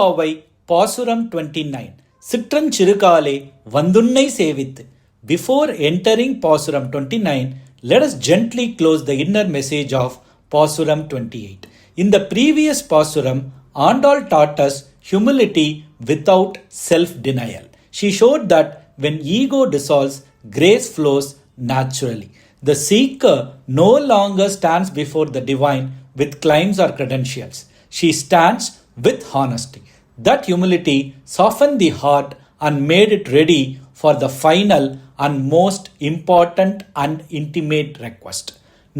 Thiruppaavai Pasuram 29 சிற்றஞ்சிறுகாலே வந்துன்னை சேவித்து. Before entering Pasuram 29, let us gently close the inner message of Pasuram 28. In the previous Pasuram, Andal taught us humility without self-denial. She showed that when ego dissolves, grace flows naturally. The seeker no longer stands before the divine with claims or credentials. She stands with honesty. That humility softened the heart and made it ready for the final and most important and intimate request.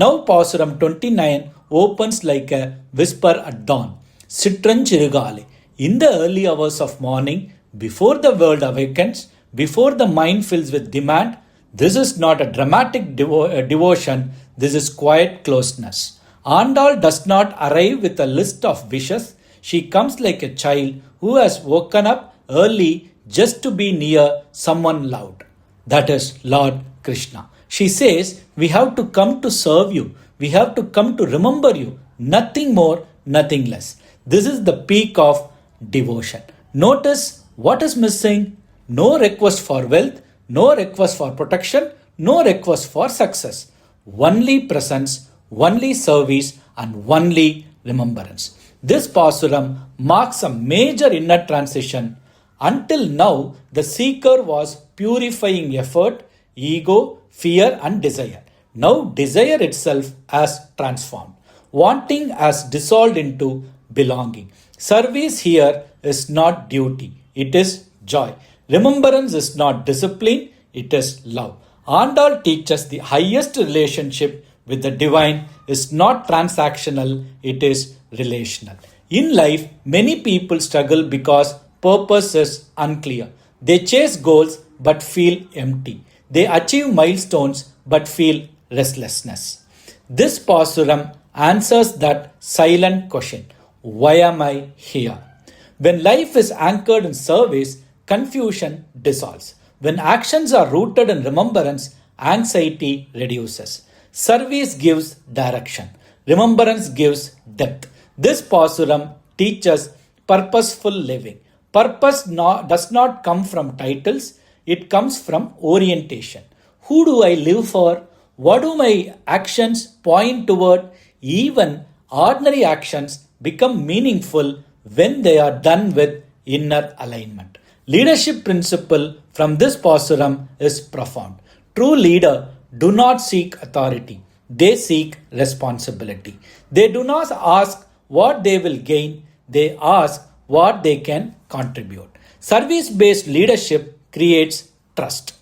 Now Pasuram 29 opens like a whisper at dawn. சிற்றஞ்சிறுகாலே. In the early hours of morning, before the world awakens, before the mind fills with demand, this is not a dramatic devotion, this is quiet closeness. Andal does not arrive with a list of wishes. She comes like a child who has woken up early just to be near someone loved. That is Lord Krishna. She says, we have to come to serve you. We have to come to remember you. Nothing more, nothing less. This is the peak of devotion. Notice what is missing. No request for wealth, no request for protection, no request for success. Only presence, only service, and only remembrance. This Pasuram marks a major inner transition. Until now, the seeker was purifying effort, ego, fear, and desire. Now, desire itself has transformed. Wanting has dissolved into belonging. Service here is not duty, it is joy. Remembrance is not discipline, it is love. Andal teaches the highest relationship with the divine is not transactional, it is relational. In life, many people struggle because purpose is unclear. They chase goals but feel empty. They achieve milestones but feel restlessness. This Pasuram answers that silent question. Why am I here? When life is anchored in service, confusion dissolves. When actions are rooted in remembrance, anxiety reduces. Service gives direction. Remembrance gives depth. This Pasuram teaches purposeful living. Purpose does not come from titles, it comes from orientation. Who do I live for? What do my actions point toward? Even ordinary actions become meaningful when they are done with inner alignment. Leadership principle from this Pasuram is profound. True leader do not seek authority, they seek responsibility. They do not ask what they will gain, they ask what they can contribute. Service-based leadership creates trust.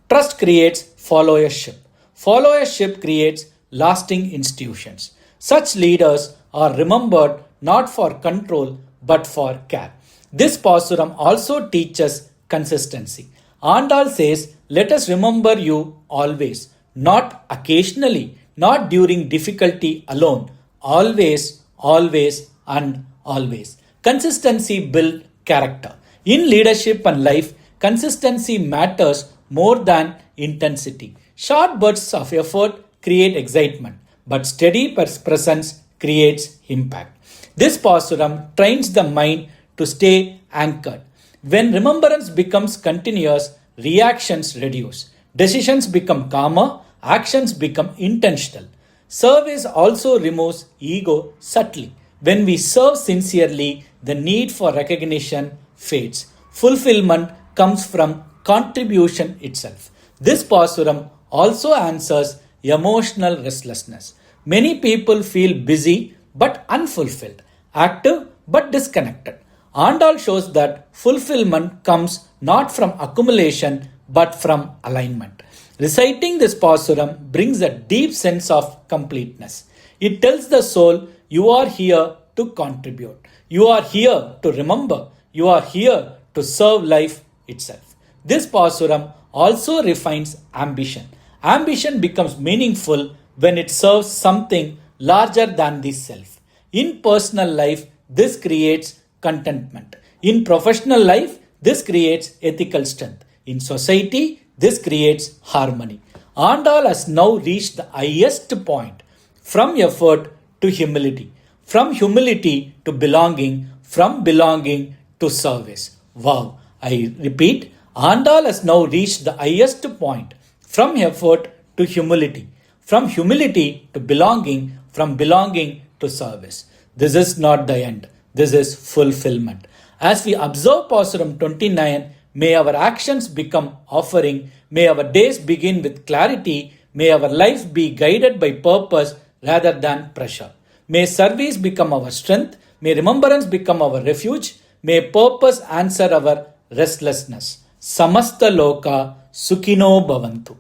Trust creates followership. Followership creates lasting institutions. Such leaders are remembered not for control but for care. This Pasuram also teaches consistency. Andal says, let us remember you always, not occasionally, not during difficulty alone, always, always, and always. Consistency builds character. In leadership and life, consistency matters more than intensity. Short bursts of effort create excitement, but steady presence creates impact. This Pasuram trains the mind to stay anchored. When remembrance becomes continuous, reactions reduce. Decisions become calmer, actions become intentional. Service also removes ego subtly. When we serve sincerely, the need for recognition fades. Fulfillment comes from contribution itself. This Pasuram also answers emotional restlessness. Many people feel busy but unfulfilled, active but disconnected. Andal shows that fulfillment comes not from accumulation but from alignment. Reciting this Pasuram brings a deep sense of completeness. It tells the soul, you are here to contribute. You are here to remember. You are here to serve life itself. This Pasuram also refines ambition. Ambition becomes meaningful when it serves something larger than the self. In personal life, this creates contentment. In professional life, this creates ethical strength. In society, this creates harmony. Andal has now reached the highest point, from effort to humility, from humility to belonging, from belonging to service. Wow! I repeat, Andal has now reached the highest point, from effort to humility, from humility to belonging, from belonging to service. This is not the end. This is fulfillment. As we observe Pasuram 29, may our actions become offering, may our days begin with clarity, may our life be guided by purpose rather than pressure. May service become our strength, may remembrance become our refuge, may purpose answer our restlessness. Samasta Loka Sukhino Bhavantu.